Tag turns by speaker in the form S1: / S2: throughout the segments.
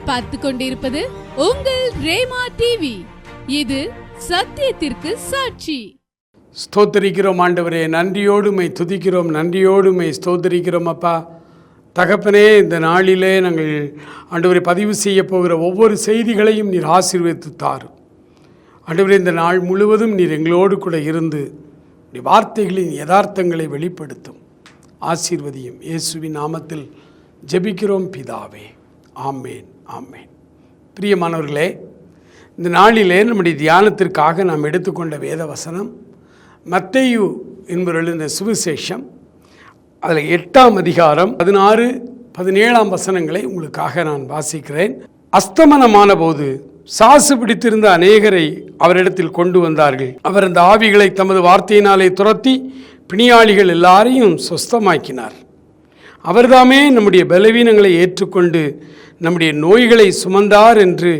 S1: நீங்கள் பார்த்து கொண்டிருப்பது உங்கள் ரேமா டிவி. இது சத்தியத்திற்கு சாட்சி.
S2: ஸ்தோத்திரிக்கிறோம் ஆண்டவரே, நன்றியோடுமை துதிக்கிறோம், நன்றியோடுமை ஸ்தோத்திரிக்கிறோம் அப்பா. தகப்பனே, இந்த நாளிலே நாங்கள் ஆண்டவரை பதிவு செய்ய போகிற ஒவ்வொரு செய்திகளையும் நீர் ஆசீர்வதித்து தாரும். ஆண்டவரே, இந்த நாள் முழுவதும் நீர் எங்களோடு கூட இருந்து வார்த்தைகளின் யதார்த்தங்களை வெளிப்படுத்தும். ஆசீர்வதியும். இயேசுவின் நாமத்தில் ஜெபிக்கிறோம் பிதாவே, ஆமேன் ஆமேன். பிரியமானவர்களே, இந்த நாளிலே நம்முடைய தியானத்திற்காக நாம் எடுத்துக்கொண்ட வேத வசனம் மத்தேயு என்பவர்கள் இந்த சுவிசேஷம், அதில் 8ஆம் அதிகாரம் 16-17 வசனங்களை உங்களுக்காக நான் வாசிக்கிறேன். அஸ்தமனமான போது சாசு பிடித்திருந்த அநேகரை அவரிடத்தில் கொண்டு வந்தார்கள். அவர் அந்த ஆவிகளை தமது வார்த்தையினாலே துரத்தி பிணியாளிகள் எல்லாரையும் சொஸ்தமாக்கினார். அவர்தாமே நம்முடைய பலவீனங்களை ஏற்றுக்கொண்டு நம்முடைய நோய்களை சுமந்தார் என்று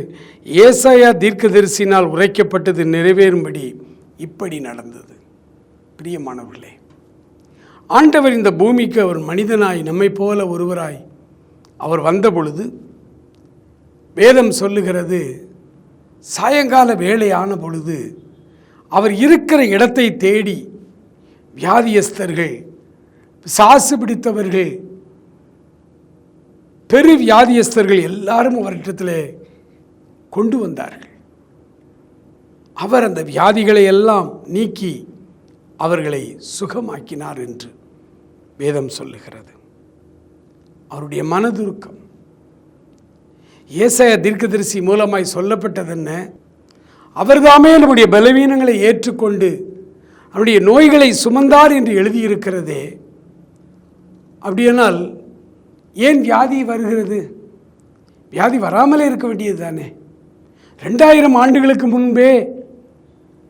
S2: ஏசாயா தீர்க்கதரிசினால் உரைக்கப்பட்டது நிறைவேறும்படி இப்படி நடந்தது. பிரியமானவர்களே, ஆண்டவர் இந்த பூமிக்கு அவர் மனிதனாய் நம்மை போல ஒருவராய் அவர் வந்த பொழுது வேதம் சொல்லுகிறது, சாயங்கால வேளையான பொழுது அவர் இருக்கிற இடத்தை தேடி வியாதியஸ்தர்கள், சாசு பிடித்தவர்கள், பெரு வியாதியஸ்தர்கள் எல்லாரும் அவரிடத்தில் கொண்டு வந்தார்கள். அவர் அந்த வியாதிகளை எல்லாம் நீக்கி அவர்களை சுகமாக்கினார் என்று வேதம் சொல்லுகிறது. அவருடைய மனதுருக்கம் ஏசாயா தீர்க்கதரிசி மூலமாய் சொல்லப்பட்டதென்ன? அவர்தாமே நம்முடைய பலவீனங்களை ஏற்றுக்கொண்டு அவருடைய நோய்களை சுமந்தார் என்று எழுதியிருக்கிறதே. அப்படியானால் ஏன் வியாதி வருகிறது? வியாதி வராமலே இருக்க வேண்டியது தானே. 2000 ஆண்டுகளுக்கு முன்பே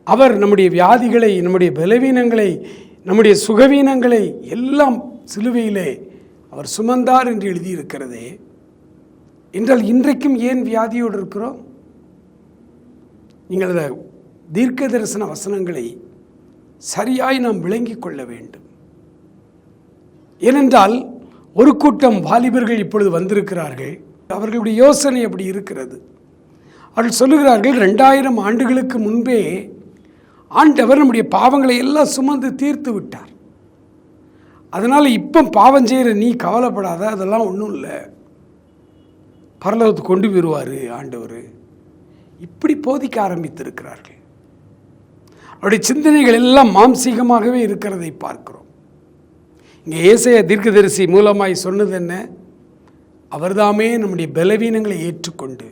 S2: அவர் நம்முடைய வியாதிகளை, நம்முடைய பலவீனங்களை, நம்முடைய சுகவீனங்களை எல்லாம் சிலுவையிலே அவர் சுமந்தார் என்று எழுதியிருக்கிறதே. என்றால் இன்றைக்கும் ஏன் வியாதியோடு இருக்கிறோம்? நீங்கள் அந்த தீர்க்க தரிசன வசனங்களை சரியாய் நாம் விளங்கிக் கொள்ள வேண்டும். ஏனென்றால் ஒரு கூட்டம் வாலிபர்கள் இப்பொழுது வந்திருக்கிறார்கள். அவர்களுடைய யோசனை அப்படி இருக்கிறது. அவர்கள் சொல்லுகிறார்கள், 2000 ஆண்டுகளுக்கு முன்பே ஆண்டவர் நம்முடைய பாவங்களை எல்லாம் சுமந்து தீர்த்து விட்டார். அதனால் இப்போ பாவம் செய்கிற நீ கவலைப்படாத, அதெல்லாம் ஒன்றும் இல்லை, பரலோகத்துக்கு கொண்டு வருவார் ஆண்டவர். இப்படி போதிக்க ஆரம்பித்திருக்கிறார்கள். அவருடைய சிந்தனைகள் எல்லாம் மாம்சீகமாகவே இருக்கிறதை பார்க்கிறோம். இங்கே ஏசாயா தீர்க்கதரிசி மூலமாய் சொன்னது என்ன? அவர்தாமே நம்முடைய பலவீனங்களை ஏற்றுக்கொண்டு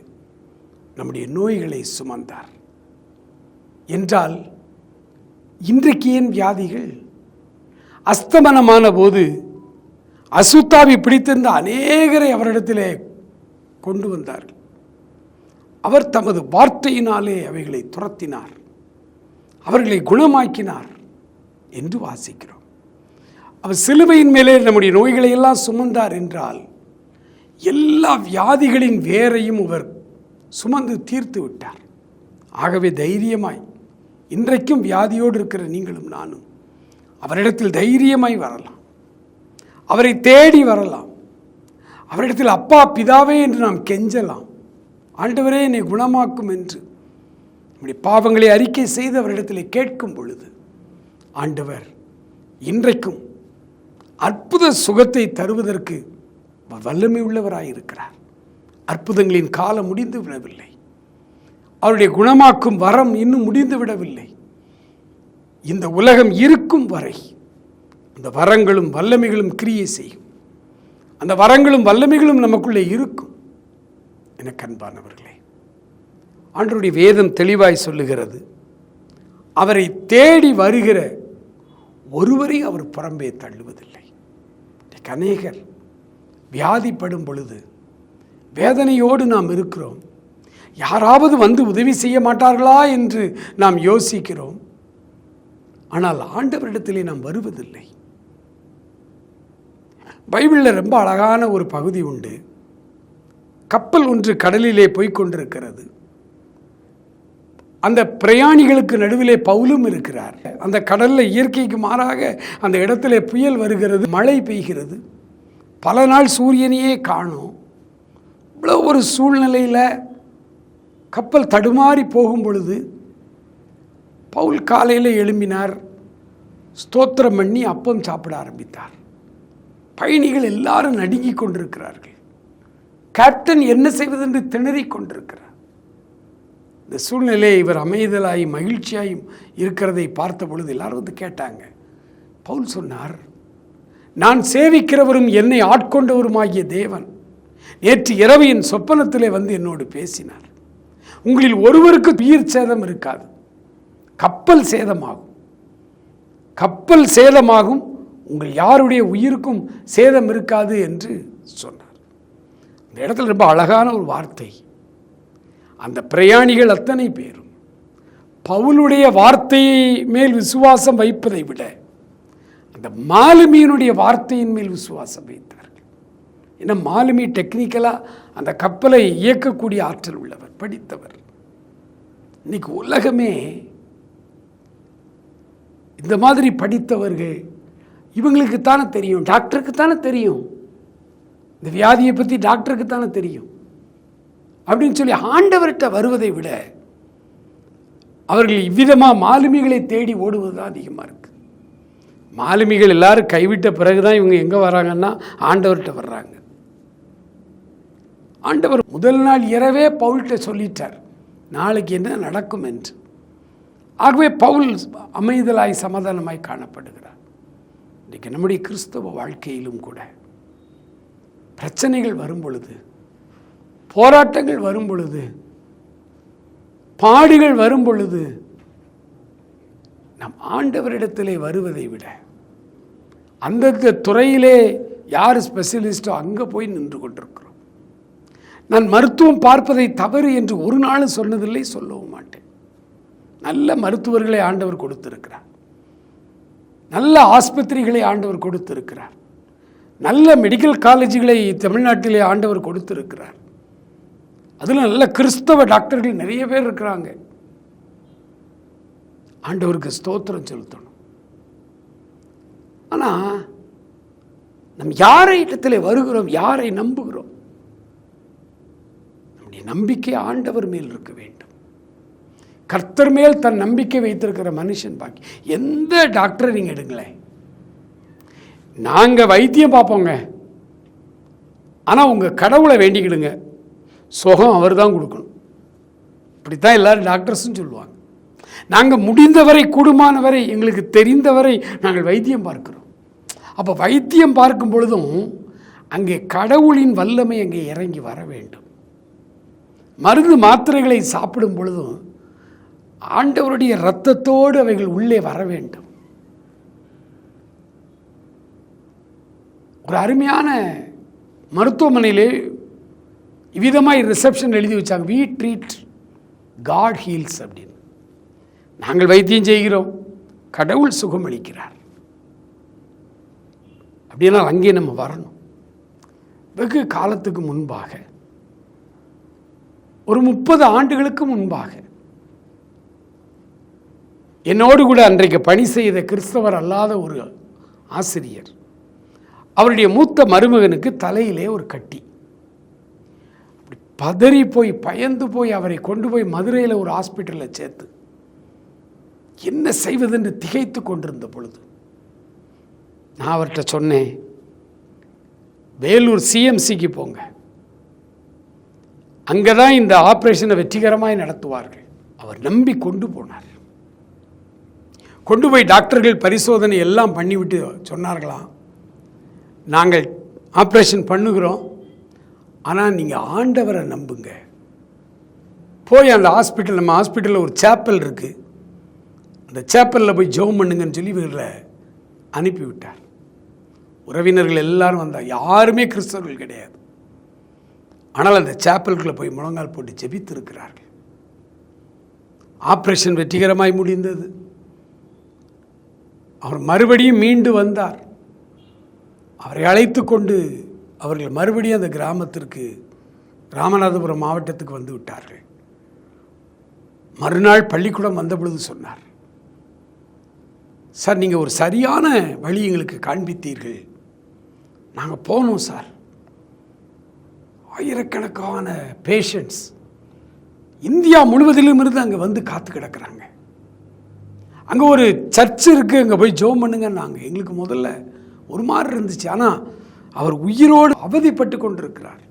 S2: நம்முடைய நோய்களை சுமந்தார் என்றால் இன்றைக்கு ஏன் வியாதிகள்? அஸ்தமனமான போது அசுத்தாவி பிடித்திருந்த அநேகரை அவரிடத்திலே கொண்டு வந்தார்கள். அவர் தமது வார்த்தையினாலே அவைகளை துரத்தினார், அவர்களை குணமாக்கினார் என்று வாசிக்கிறோம். அவர் சிலுவையின் மேலே நம்முடைய நோய்களை எல்லாம் சுமந்தார் என்றால் எல்லா வியாதிகளின் வேரையும் அவர் சுமந்து தீர்த்து விட்டார். ஆகவே தைரியமாய் இன்றைக்கும் வியாதியோடு இருக்கிற நீங்களும் நானும் அவரிடத்தில் தைரியமாய் வரலாம், அவரை தேடி வரலாம், அவரிடத்தில் அப்பா பிதாவே என்று நாம் கெஞ்சலாம். ஆண்டவரே என்னை குணமாக்கும் என்று நம்முடைய பாவங்களை அறிக்கை செய்து அவரிடத்தில் கேட்கும் பொழுது ஆண்டவர் இன்றைக்கும் அற்புத சுகத்தை தருவதற்கு வல்லமை உள்ளவராயிருக்கிறார். அற்புதங்களின் காலம் முடிந்து விடவில்லை. அவருடைய குணமாக்கும் வரம் இன்னும் முடிந்து விடவில்லை. இந்த உலகம் இருக்கும் வரை அந்த வரங்களும் வல்லமைகளும் கிரியை செய்யும். அந்த வரங்களும் வல்லமைகளும் நமக்குள்ளே இருக்கும். எனக்கு அன்பானவர்களே, ஆண்டவருடைய வேதம் தெளிவாய் சொல்லுகிறது, அவரை தேடி வருகிற ஒருவரை அவர் புறம்பே தள்ளுவதில்லை. அநேகர் வியாதிப்படும் பொழுது வேதனையோடு நாம் இருக்கிறோம். யாராவது வந்து உதவி செய்ய மாட்டார்களா என்று நாம் யோசிக்கிறோம். ஆனால் ஆண்டவரிடத்திலே நாம் வருவதில்லை. பைபிளில் ரொம்ப அழகான ஒரு பகுதி உண்டு. கப்பல் ஒன்று கடலிலே போய்கொண்டிருக்கிறது. அந்த பிரயாணிகளுக்கு நடுவிலே பவுலும் இருக்கிறார். அந்த கடலில் இயற்கைக்கு மாறாக அந்த இடத்துல புயல் வருகிறது, மழை பெய்கிறது. பல நாள் சூரியனையே காணோம். இவ்வளோ ஒரு சூழ்நிலையில் கப்பல் தடுமாறி போகும் பொழுது பவுல் காலையில் எழும்பினார், ஸ்தோத்திரம் பண்ணி அப்பம் சாப்பிட ஆரம்பித்தார். பயணிகள் எல்லாரும் நடுங்கி கொண்டிருக்கிறார்கள். கேப்டன் என்ன செய்வதென்று திணறிக் கொண்டிருக்கிறார். இந்த சூழ்நிலையை இவர் அமைதலாயும் மகிழ்ச்சியாயும் இருக்கிறதை பார்த்த பொழுது எல்லாரும் வந்து கேட்டாங்க. பவுல் சொன்னார், நான் சேவிக்கிறவரும் என்னை ஆட்கொண்டவருமாகிய தேவன் நேற்று இரவு என் சொப்பனத்திலே வந்து என்னோடு பேசினார். உங்களில் ஒருவருக்கு உயிர் சேதம் இருக்காது, கப்பல் சேதமாகும். கப்பல் சேதமாகும், உங்கள் யாருடைய உயிருக்கும் சேதம் இருக்காது என்று சொன்னார். இந்த இடத்துல ரொம்ப அழகான ஒரு வார்த்தை. அந்த பிரயாணிகள் அத்தனை பேரும் பவுலுடைய வார்த்தையை மேல் விசுவாசம் வைப்பதை விட அந்த மாலுமியினுடைய வார்த்தையின் மேல் விசுவாசம் வைத்தார்கள். ஏன்னா மாலுமி டெக்னிக்கலாக அந்த கப்பலை இயக்கக்கூடிய ஆற்றல் உள்ளவர், படித்தவர். இன்னைக்கு உலகமே இந்த மாதிரி படித்தவர்கள் இவங்களுக்குத்தானே தெரியும், டாக்டருக்குத்தானே தெரியும், இந்த வியாதியை பற்றி டாக்டருக்குத்தானே தெரியும் அப்படின்னு சொல்லி ஆண்டவர்கிட்ட வருவதை விட அவர்கள் இவ்விதமாக மாலுமிகளை தேடி ஓடுவது தான் அதிகமாக இருக்குது. மாலுமிகள் எல்லாரும் கைவிட்ட பிறகு தான் இவங்க எங்கே வராங்கன்னா ஆண்டவர்கிட்ட வர்றாங்க. ஆண்டவர் முதல் நாள் இரவே பவுல்கிட்ட சொல்லிட்டார் நாளைக்கு என்ன நடக்கும் என்று. ஆகவே பவுல் அமைதலாய் சமாதானமாய் காணப்படுகிறார். இன்றைக்கு நம்முடைய கிறிஸ்தவ வாழ்க்கையிலும் கூட பிரச்சனைகள் வரும் பொழுது, போராட்டங்கள் வரும் பொழுது, பாடுகள் வரும் பொழுது நம் ஆண்டவரிடத்திலே வருவதை விட அந்தந்த துறையிலே யார் ஸ்பெஷலிஸ்டோ அங்கே போய் நின்று கொண்டிருக்கிறோம். நான் மருத்துவம் பார்ப்பதை தவறு என்று ஒரு நாளும் சொன்னதில்லை, சொல்லவும் மாட்டேன். நல்ல மருத்துவர்களை ஆண்டவர் கொடுத்திருக்கிறார், நல்ல ஆஸ்பத்திரிகளை ஆண்டவர் கொடுத்திருக்கிறார், நல்ல மெடிக்கல் காலேஜுகளை தமிழ்நாட்டிலே ஆண்டவர் கொடுத்திருக்கிறார். அதில் நல்ல கிறிஸ்தவ டாக்டர்கள் நிறைய பேர் இருக்கிறாங்க. ஆண்டவருக்கு ஸ்தோத்திரம் செலுத்தணும். ஆனால் நம் யாரை இடத்துல வருகிறோம், யாரை நம்புகிறோம்? நம்முடைய நம்பிக்கை ஆண்டவர் மேல் இருக்க வேண்டும். கர்த்தர் மேல் தன் நம்பிக்கை வைத்திருக்கிற மனுஷன் பாக்கி. எந்த டாக்டரை நீங்கள் எடுங்களேன், நாங்கள் வைத்தியம் பார்ப்போங்க, ஆனால் உங்கள் கடவுளை வேண்டிக்கிடுங்க, சுகம் அவர் தான் கொடுக்கணும். இப்படித்தான் எல்லாரும் டாக்டர்ஸும் சொல்லுவாங்க. நாங்கள் முடிந்தவரை கூடுமானவரை எங்களுக்கு தெரிந்தவரை நாங்கள் வைத்தியம் பார்க்கிறோம். அப்போ வைத்தியம் பார்க்கும் பொழுதும் அங்கே கடவுளின் வல்லமை அங்கே இறங்கி வர வேண்டும். மருந்து மாத்திரைகளை சாப்பிடும் பொழுதும் ஆண்டவருடைய இரத்தத்தோடு அவைகள் உள்ளே வர வேண்டும். ஒரு அருமையான மருத்துவமனையிலே இவ்விதமாய் ரிசப்ஷன் எழுதி வச்சாங்க, வி ட்ரீட் காட் ஹீல்ஸ் அப்படின்னு. நாங்கள் வைத்தியம் செய்கிறோம், கடவுள் சுகம் அளிக்கிறார். அப்படின்னா அங்கே நம்ம வரணும். வெகு காலத்துக்கு முன்பாக, ஒரு 30 ஆண்டுகளுக்கு முன்பாக என்னோடு கூட அன்றைக்கு பணி செய்த கிறிஸ்தவர் அல்லாத ஒரு ஆசிரியர், அவருடைய மூத்த மருமகனுக்கு தலையிலே ஒரு கட்டி. பதறி போய் பயந்து போய் அவரை கொண்டு போய் மதுரையில் ஒரு ஹாஸ்பிட்டலில் சேர்த்து என்ன செய்வதென்று திகைத்து கொண்டிருந்த பொழுது நான் அவர்கிட்ட சொன்னேன், வேலூர் சிஎம்சிக்கு போங்க, அங்கே தான் இந்த ஆப்ரேஷனை வெற்றிகரமாய் நடத்துவார்கள். அவர் நம்பி கொண்டு போனார். கொண்டு போய் டாக்டர்கள் பரிசோதனை எல்லாம் பண்ணிவிட்டு சொன்னார்களாம், நாங்கள் ஆப்ரேஷன் பண்ணுகிறோம், ஆனால் நீங்கள் ஆண்டவரை நம்புங்க. போய் அந்த ஹாஸ்பிட்டல், நம்ம ஹாஸ்பிட்டலில் ஒரு சேப்பல் இருக்குது, அந்த சேப்பலில் போய் ஜெபம் பண்ணுங்கன்னு சொல்லி இவர்களை அனுப்பிவிட்டார். உறவினர்கள் எல்லாரும் வந்தால் யாருமே கிறிஸ்தவர்கள் கிடையாது. ஆனால் அந்த சேப்பலுக்குள்ளே போய் முழங்கால் போட்டு ஜெபித்து இருக்கிறார்கள். ஆப்ரேஷன் வெற்றிகரமாய் முடிந்தது. அவர் மறுபடியும் மீண்டு வந்தார். அவரை அழைத்து கொண்டு அவர்கள் மறுபடியும் அந்த கிராமத்திற்கு, ராமநாதபுரம் மாவட்டத்துக்கு வந்து விட்டார்கள். மறுநாள் பள்ளிக்கூடம் வந்த பொழுது சொன்னார், சார் நீங்கள் ஒரு சரியான வழி எங்களுக்கு காண்பித்தீர்கள், நாங்கள் போனோம் சார், ஆயிரக்கணக்கான பேஷண்ட்ஸ் இந்தியா முழுவதிலும் இருந்து அங்கே வந்து காத்து கிடக்கிறாங்க. அங்கே ஒரு சர்ச் இருக்குது, அங்கே போய் ஜெபம் பண்ணுங்கன்னாங்க. எங்களுக்கு முதல்ல ஒரு மாதிரி இருந்துச்சு. ஆனால் அவர் உயிரோடு அவதிப்பட்டு கொண்டிருக்கிறார்.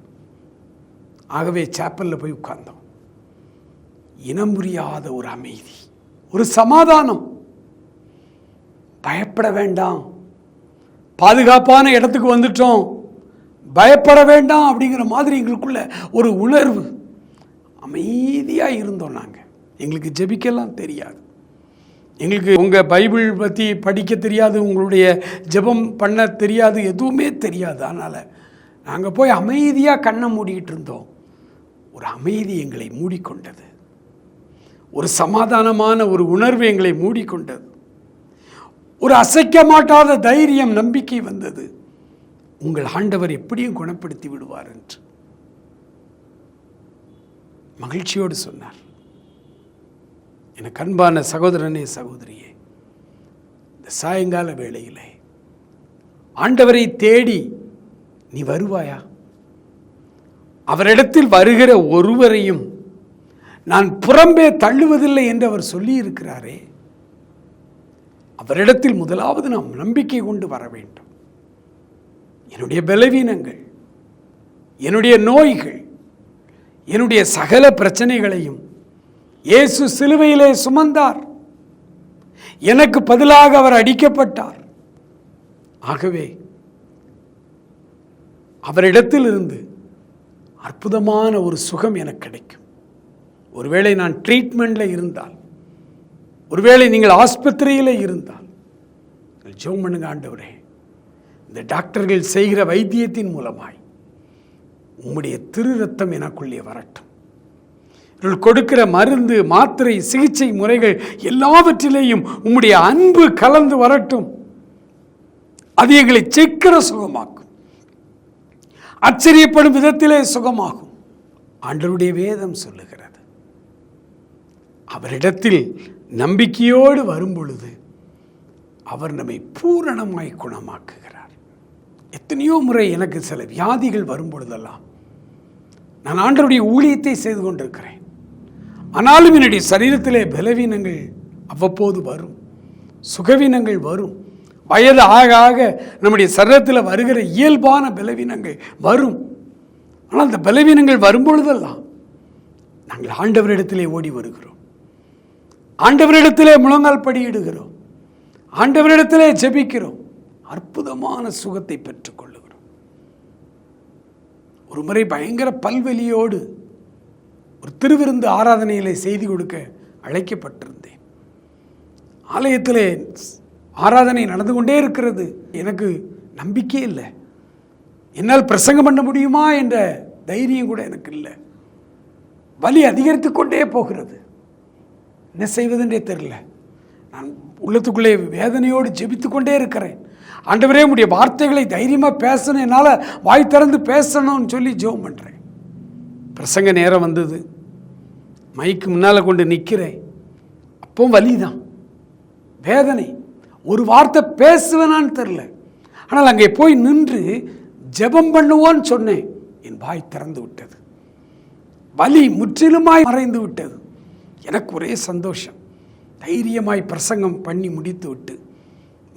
S2: ஆகவே சாப்பலில் போய் உட்கார்ந்தோம். இனம் புரியாத ஒரு அமைதி, ஒரு சமாதானம். பயப்பட வேண்டாம், பாதுகாப்பான இடத்துக்கு வந்துட்டோம், பயப்பட வேண்டாம் அப்படிங்கிற மாதிரி எங்களுக்குள்ள ஒரு உணர்வு. அமைதியாக இருந்தோம். நாங்கள் எங்களுக்கு ஜெபிக்கலாம் தெரியாது, எங்களுக்கு உங்கள் பைபிள் பற்றி படிக்க தெரியாது, உங்களுடைய ஜெபம் பண்ண தெரியாது, எதுவுமே தெரியாது. அதனால் நாங்கள் போய் அமைதியாக கண்ணை மூடிக்கிட்டு இருந்தோம். ஒரு அமைதி எங்களை மூடிக்கொண்டது, ஒரு சமாதானமான ஒரு உணர்வு எங்களை மூடிக்கொண்டது, ஒரு அசைக்க மாட்டாத தைரியம், நம்பிக்கை வந்தது. உங்கள் ஆண்டவர் எப்படியும் குணப்படுத்தி விடுவார் என்று மகிழ்ச்சியோடு சொன்னார். எனக்கு அன்பான சகோதரனே, சகோதரியே, இந்த சாயங்கால வேளையிலே ஆண்டவரை தேடி நீ வருவாயா? அவரிடத்தில் வருகிற ஒருவரையும் நான் புறம்பே தள்ளுவதில்லை என்று அவர் சொல்லி இருக்கிறாரே. அவரிடத்தில் முதலாவது நாம் நம்பிக்கை கொண்டு வர வேண்டும். என்னுடைய பலவீனங்கள், என்னுடைய நோய்கள், என்னுடைய சகல பிரச்சனைகளையும் இயேசு சிலுவையிலே சுமந்தார். எனக்கு பதிலாக அவர் அடிக்கப்பட்டார். ஆகவே அவரிடத்தில் இருந்து அற்புதமான ஒரு சுகம் எனக்கு கிடைக்கும். ஒருவேளை நான் ட்ரீட்மெண்ட்டில் இருந்தால், ஒருவேளை நீங்கள் ஆஸ்பத்திரியில் இருந்தால், ஜெபம் பண்ணுங்க, ஆண்டவரே இந்த டாக்டர்கள் செய்கிற வைத்தியத்தின் மூலமாய் உம்முடைய திரு ரத்தம் எனக்குள்ளே வரட்டும். இவர்கள் கொடுக்கிற மருந்து, மாத்திரை, சிகிச்சை முறைகள் எல்லாவற்றிலேயும் உம்முடைய அன்பு கலந்து வரட்டும். அது எங்களை சீக்கிர சுகமாக்கும், ஆச்சரியப்படும் விதத்திலே சுகமாகும். ஆண்டவருடைய வேதம் சொல்லுகிறது, அவரிடத்தில் நம்பிக்கையோடு வரும் பொழுது அவர் நம்மை பூரணமாய் குணமாக்குகிறார். எத்தனையோ முறை எனக்கு சில வியாதிகள் வரும் பொழுதெல்லாம் நான் ஆண்டவருடைய ஊழியத்தை செய்து கொண்டிருக்கிறேன். ஆனாலும் என்னுடைய சரீரத்திலே பலவீனங்கள் அவ்வப்போது வரும், சுகவீனங்கள் வரும். வயது ஆக ஆக நம்முடைய சரீரத்தில் வருகிற இயல்பான பலவீனங்கள் வரும். ஆனால் அந்த பலவீனங்கள் வரும்பொழுதெல்லாம் நாங்கள் ஆண்டவரிடத்திலே ஓடி வருகிறோம், ஆண்டவரிடத்திலே முழங்கால் படியிடுகிறோம், ஆண்டவரிடத்திலே ஜெபிக்கிறோம், அற்புதமான சுகத்தை பெற்றுக்கொள்ளுகிறோம். ஒரு முறை பயங்கர பல்வலியோடு ஒரு திருவிருந்து ஆராதனையிலே செய்தி கொடுக்க அழைக்கப்பட்டிருந்தேன். ஆலயத்திலே ஆராதனை நடந்து கொண்டே இருக்கிறது. எனக்கு நம்பிக்கை இல்லை, என்னால் பிரசங்கம் பண்ண முடியுமா என்ற தைரியம் கூட எனக்கு இல்லை. வலி அதிகரித்து கொண்டே போகிறது, என்ன செய்வதென்றே தெரியல. நான் உள்ளத்துக்குள்ளே வேதனையோடு ஜெபித்து கொண்டே இருக்கிறேன். ஆண்டவரே உம்முடைய வார்த்தைகளை தைரியமாக பேசணும், என்னால் வாய் திறந்து பேசணும்னு சொல்லி ஜெபம் பண்ணுறேன். பிரசங்க நேரம் வந்தது, மைக்கு முன்னால் கொண்டு நிற்கிறேன். அப்போ வலி தான், வேதனை, ஒரு வார்த்தை பேசுவேனான்னு தெரில. ஆனால் அங்கே போய் நின்று ஜெபம் பண்ணுவோன்னு சொன்னேன், என் வாய் திறந்து விட்டது, வலி முற்றிலுமாய் மறைந்து விட்டது. எனக்கு ஒரே சந்தோஷம். தைரியமாய் பிரசங்கம் பண்ணி முடித்து விட்டு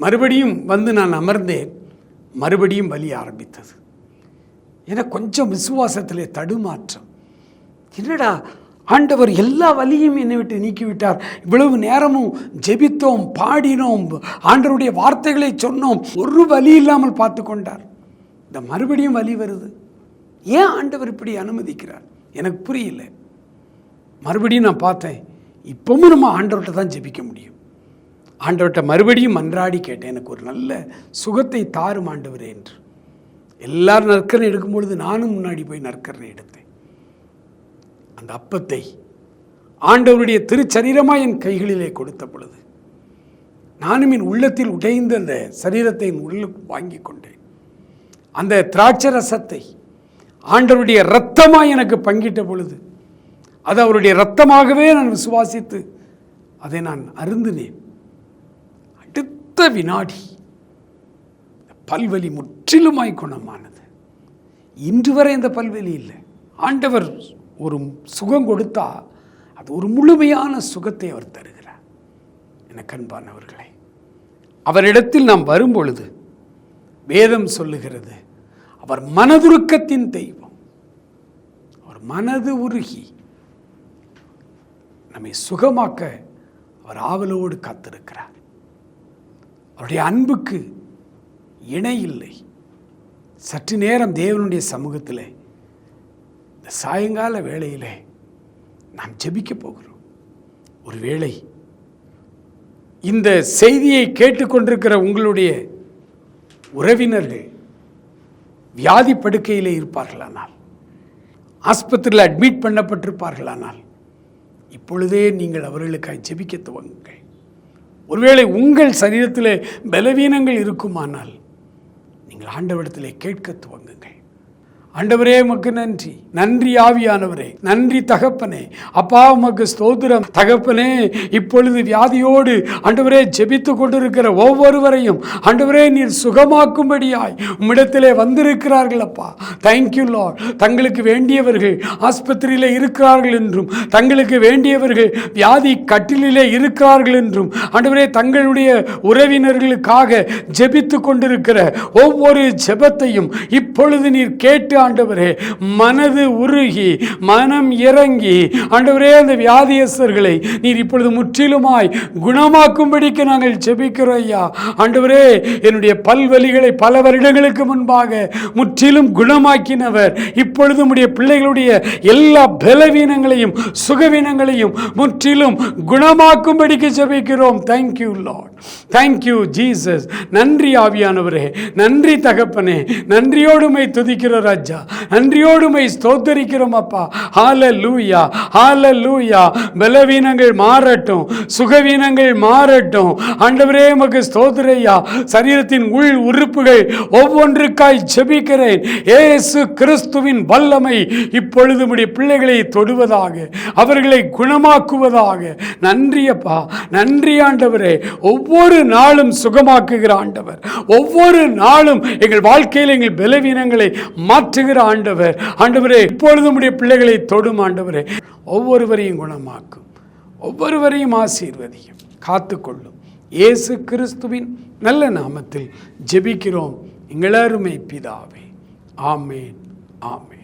S2: மறுபடியும் வந்து நான் அமர்ந்தேன். மறுபடியும் வலி ஆரம்பித்தது. எனக்கு கொஞ்சம் விசுவாசத்திலே தடுமாற்றம். என்னடா ஆண்டவர் எல்லா வலியும் என்னை விட்டு நீக்கிவிட்டார், இவ்வளவு நேரமும் ஜெபித்தோம், பாடினோம், ஆண்டவருடைய வார்த்தைகளை சொன்னோம், ஒரு வலி இல்லாமல் பார்த்து கொண்டார். இந்த மறுபடியும் வலி வருது. ஏன் ஆண்டவர் இப்படி அனுமதிக்கிறார் எனக்கு புரியல. மறுபடியும் நான் பார்த்தேன், இப்பவும் நம்ம ஆண்டவர்கிட்ட தான் ஜெபிக்க முடியும். ஆண்டவர்கிட்ட மறுபடியும் மன்றாடி கேட்டேன், எனக்கு ஒரு நல்ல சுகத்தை தாரும் ஆண்டவரே என்று. எல்லாரும் நற்கரணை எடுக்கும் பொழுது நானும் முன்னாடி போய் நற்கரணை எடுத்தேன். அந்த அப்பத்தை ஆண்டவருடைய திருச்சரீரமாக என் கைகளிலே கொடுத்த பொழுது நானும் என் உள்ளத்தில் உடைந்த அந்த சரீரத்தை என் உள்ளுக்கு வாங்கி கொண்டேன். அந்த திராட்சை ரசத்தை ஆண்டவருடைய இரத்தமாக எனக்கு பங்கிட்ட பொழுது அது அவருடைய இரத்தமாகவே நான் விசுவாசித்து அதை நான் அருந்தினேன். அடுத்த வினாடி பல்வலி முற்றிலுமாய் குணமானது. இன்று வரை இந்த பல்வலி இல்லை. ஆண்டவர் ஒரு சுகம் கொடுத்தா அது ஒரு முழுமையான சுகத்தை அவர் தருகிறார். எனக்கு அன்பானவர்களே, அவரிடத்தில் நாம் வரும்பொழுது வேதம் சொல்லுகிறது, அவர் மனதுருக்கத்தின் தெய்வம். அவர் மனது உருகி நம்மை சுகமாக்க அவர் ஆவலோடு காத்திருக்கிறார். அவருடைய அன்புக்கு இணை இல்லை. சற்று நேரம் தேவனுடைய சமூகத்தில் இந்த சாயங்கால வேளையிலே நாம் ஜெபிக்க போகிறோம். ஒருவேளை இந்த செய்தியை கேட்டுக்கொண்டிருக்கிற உங்களுடைய உறவினர்கள் வியாதி படுக்கையிலே இருப்பார்களானால், ஆஸ்பத்திரியில் அட்மிட் பண்ணப்பட்டிருப்பார்களானால், இப்பொழுதே நீங்கள் அவர்களுக்காக ஜெபிக்க துவங்குங்கள். ஒருவேளை உங்கள் சரீரத்திலே பலவீனங்கள் இருக்குமானால் நீங்கள் ஆண்டவரிடத்திலே கேட்க துவங்குங்கள். ஆண்டவரே உமக்கு நன்றி, நன்றி ஆவியானவரே, நன்றி தகப்பனே, அப்பா உமக்கு ஸ்தோத்திரம் தகப்பனே. இப்பொழுது வியாதியோடு ஆண்டவரே ஜெபித்து கொண்டிருக்கிற ஒவ்வொருவரையும் ஆண்டவரே நீர் சுகமாக்கும்படியாய் உம்மிடத்திலே வந்திருக்கிறார்கள் அப்பா. Thank you Lord. தங்களுக்கு வேண்டியவர்கள் ஆஸ்பத்திரியிலே இருக்கிறார்கள் என்றும், தங்களுக்கு வேண்டியவர்கள் வியாதி கட்டிலே இருக்கிறார்கள் என்றும், ஆண்டவரே தங்களுடைய உறவினர்களுக்காக ஜெபித்து கொண்டிருக்கிற ஒவ்வொரு ஜெபத்தையும் இப்பொழுது நீர் கேட்டு ஆண்டவரே மனது உருகி மனம் இறங்கி ஆண்டவரே அந்த வியாதியஸ்தர்களை நீர் இப்பொழுது முற்றிலுமாய் குணமாக்கும்படிக்கு நாங்கள் ஜெபிக்கிறோம் ஐயா. ஆண்டவரே என்னுடைய பல்வலிகளை பல வருடங்களுக்கு முன்பாக முற்றிலும் குணமாக்கினவர் இப்பொழுது உம்முடைய பிள்ளைகளுடைய எல்லா பலவீனங்களையும் சுகவீனங்களையும் முற்றிலும் குணமாக்கும்படிக்கு ஜெபிக்கிறோம். Thank you Lord, thank you Jesus. நன்றி ஆவியானவரே, நன்றி தகப்பனே, நன்றியோடுமை துதிக்கிறோம் ராஜா, நன்றியோடுமை ஸ்தோத்தரிக்கிறோம் அப்பா. ஹல்லேலூயா, ஹல்லேலூயா. பலவீனங்கள் மாறட்டும், சுகவீனங்கள் மாறட்டும். ஆண்டவரே உமக்கு ஸ்தோத்திரையா. சரீரத்தின் உள் உறுப்புகள் ஒவ்வொன்றுக்காய் ஜெபிக்கிறேன். இயேசு கிறிஸ்துவின் வல்லமை இப்பொழுது உம்முடைய பிள்ளைகளை தொடுவதாக, அவர்களை குணமாக்குவதாக. நன்றி அப்பா, நன்றி ஆண்டவரே. ஒவ்வொரு நாளும் சுகமாக்குகிற ஆண்டவர், ஒவ்வொரு நாளும் எங்கள் வாழ்க்கையில் எங்கள் பலவீனங்களை மாற்றுகிற ஆண்டவர். ஆண்டவரே இப்பொழுது உம்முடைய பிள்ளைகளை தொடும் ஆண்டவரே. ஒவ்வொருவரையும் குணமாக்கும், ஒவ்வொருவரையும் ஆசீர்வதியும், காத்துக்கொள்ளும். இயேசு கிறிஸ்துவின் நல்ல நாமத்தில் ஜெபிக்கிறோம் எங்கள் அருமை பிதாவே. ஆமென், ஆமென்.